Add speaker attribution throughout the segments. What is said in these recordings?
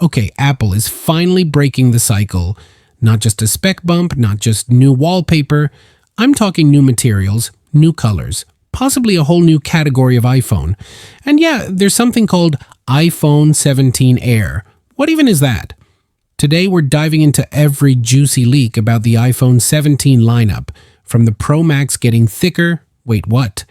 Speaker 1: Okay, Apple is finally breaking the cycle. Not just a spec bump, not just new wallpaper. I'm talking new materials, new colors, possibly a whole new category of iPhone. And yeah, there's something called iPhone 17 Air. What even is that? Today we're diving into every juicy leak about the iPhone 17 lineup, from the Pro Max getting thicker, wait what,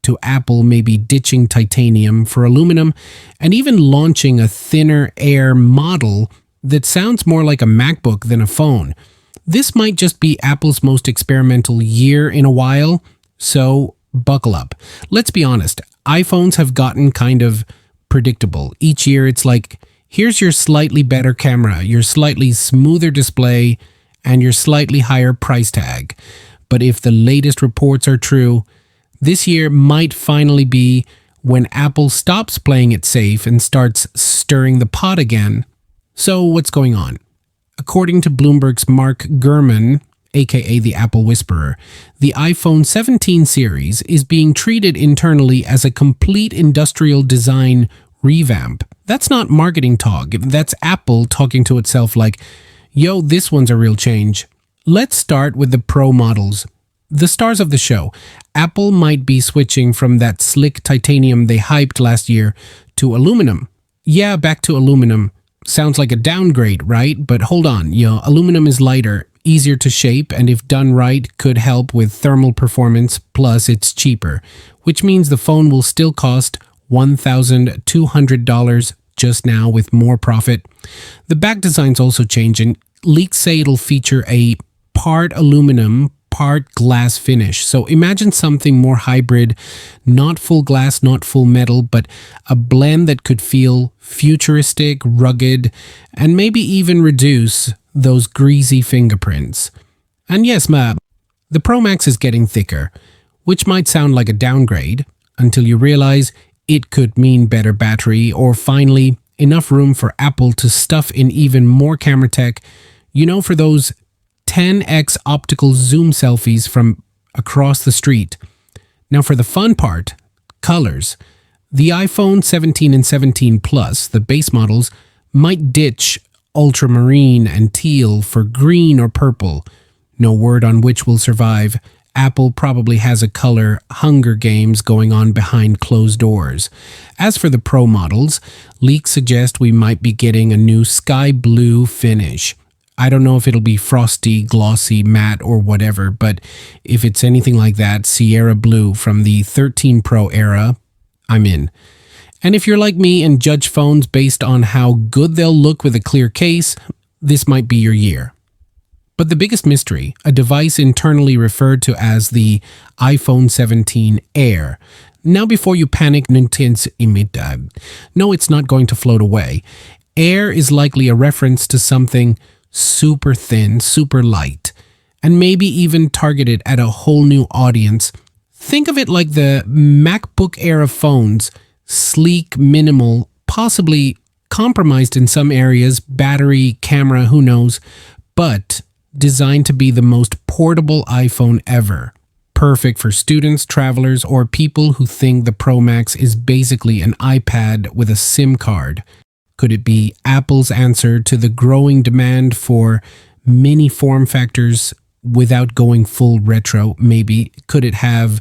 Speaker 1: to Apple maybe ditching titanium for aluminum, and even launching a thinner Air model that sounds more like a MacBook than a phone. This might just be Apple's most experimental year in a while, so buckle up. Let's be honest, iPhones have gotten kind of predictable. Each year it's like, here's your slightly better camera, your slightly smoother display, and your slightly higher price tag. But if the latest reports are true, this year might finally be when Apple stops playing it safe and starts stirring the pot again. So what's going on? According to Bloomberg's Mark Gurman, aka the Apple Whisperer, the iPhone 17 series is being treated internally as a complete industrial design revamp. That's not marketing talk. That's Apple talking to itself like, yo, this one's a real change. Let's start with the Pro models. The stars of the show. Apple might be switching from that slick titanium they hyped last year to aluminum. Yeah, back to aluminum. Sounds like a downgrade, right? But hold on, aluminum is lighter, easier to shape, and if done right, could help with thermal performance, plus it's cheaper, which means the phone will still cost $1,200 just now with more profit. The back design's also changing. Leaks say it'll feature a part aluminum, part glass finish. So imagine something more hybrid, not full glass, not full metal, but a blend that could feel futuristic, rugged, and maybe even reduce those greasy fingerprints. And yes, the Pro Max is getting thicker, which might sound like a downgrade until you realize it could mean better battery or finally enough room for Apple to stuff in even more camera tech, for those 10x optical zoom selfies from across the street. Now for the fun part, colors. The iPhone 17 and 17 Plus, the base models, might ditch ultramarine and teal for green or purple. No word on which will survive. Apple probably has a color Hunger Games going on behind closed doors. As for the Pro models, leaks suggest we might be getting a new sky blue finish. I don't know if it'll be frosty, glossy, matte, or whatever, but if it's anything like that Sierra blue from the 13 Pro era, I'm in. And if you're like me and judge phones based on how good they'll look with a clear case, this might be your year. But the biggest mystery, a device internally referred to as the iPhone 17 Air. Now before you panic, no, it's not going to float away. Air is likely a reference to something super thin, super light, and maybe even targeted at a whole new audience. Think of it like the MacBook era phones, sleek, minimal, possibly compromised in some areas, battery, camera, who knows, but designed to be the most portable iPhone ever. Perfect for students, travelers, or people who think the Pro Max is basically an iPad with a SIM card. Could it be Apple's answer to the growing demand for mini form factors without going full retro? Maybe. Could it have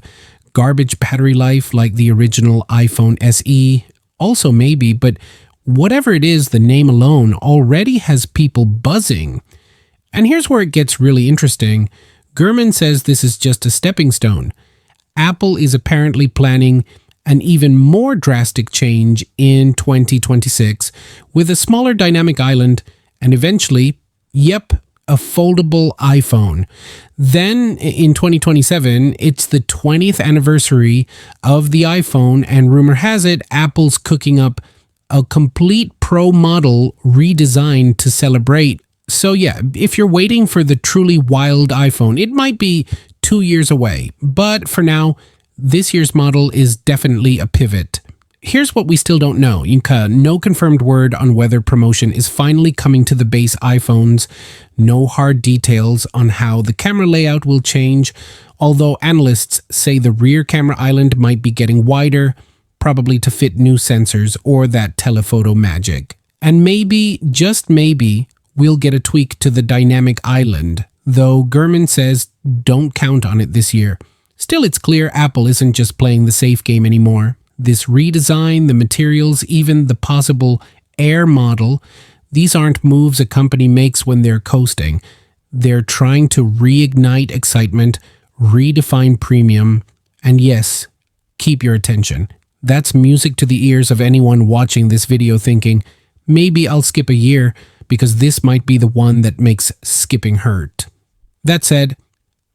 Speaker 1: garbage battery life like the original iPhone SE? Also maybe, but whatever it is, the name alone already has people buzzing. And here's where it gets really interesting. Gurman says this is just a stepping stone. Apple is apparently planning an even more drastic change in 2026 with a smaller dynamic island and eventually, a foldable iPhone. Then in 2027, it's the 20th anniversary of the iPhone, and rumor has it Apple's cooking up a complete Pro model redesigned to celebrate. So yeah, if you're waiting for the truly wild iPhone, it might be 2 years away. But for now, this year's model is definitely a pivot. Here's what we still don't know. No confirmed word on whether promotion is finally coming to the base iPhones. No hard details on how the camera layout will change, although analysts say the rear camera island might be getting wider, probably to fit new sensors or that telephoto magic. And maybe, just maybe, we'll get a tweak to the dynamic island, though Gurman says don't count on it this year. Still, it's clear Apple isn't just playing the safe game anymore. This redesign, the materials, even the possible Air model, these aren't moves a company makes when they're coasting. They're trying to reignite excitement, redefine premium, and yes, keep your attention. That's music to the ears of anyone watching this video thinking, maybe I'll skip a year because this might be the one that makes skipping hurt. That said,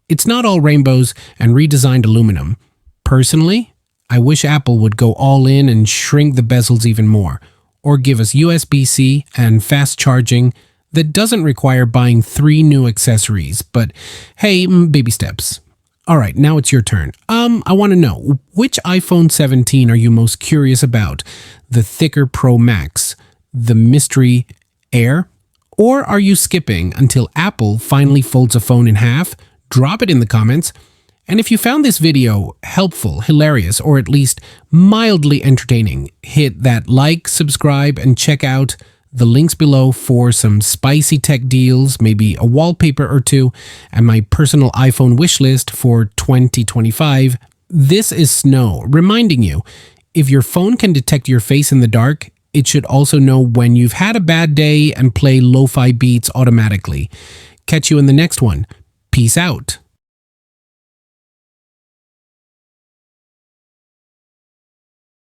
Speaker 1: it's not all rainbows and redesigned aluminum. Personally, I wish Apple would go all in and shrink the bezels even more, or give us USB-C and fast charging that doesn't require buying 3 new accessories, but hey, baby steps. All right, now it's your turn. I want to know, which iPhone 17 are you most curious about? The thicker Pro Max, the mystery Air? Or are you skipping until Apple finally folds a phone in half? Drop it in the comments. And if you found this video helpful, hilarious, or at least mildly entertaining, hit that like, subscribe, and check out the links below for some spicy tech deals, maybe a wallpaper or two, and my personal iPhone wishlist for 2025. This is Snow, reminding you, if your phone can detect your face in the dark, it should also know when you've had a bad day and play lo-fi beats automatically. Catch you in the next one. Peace out.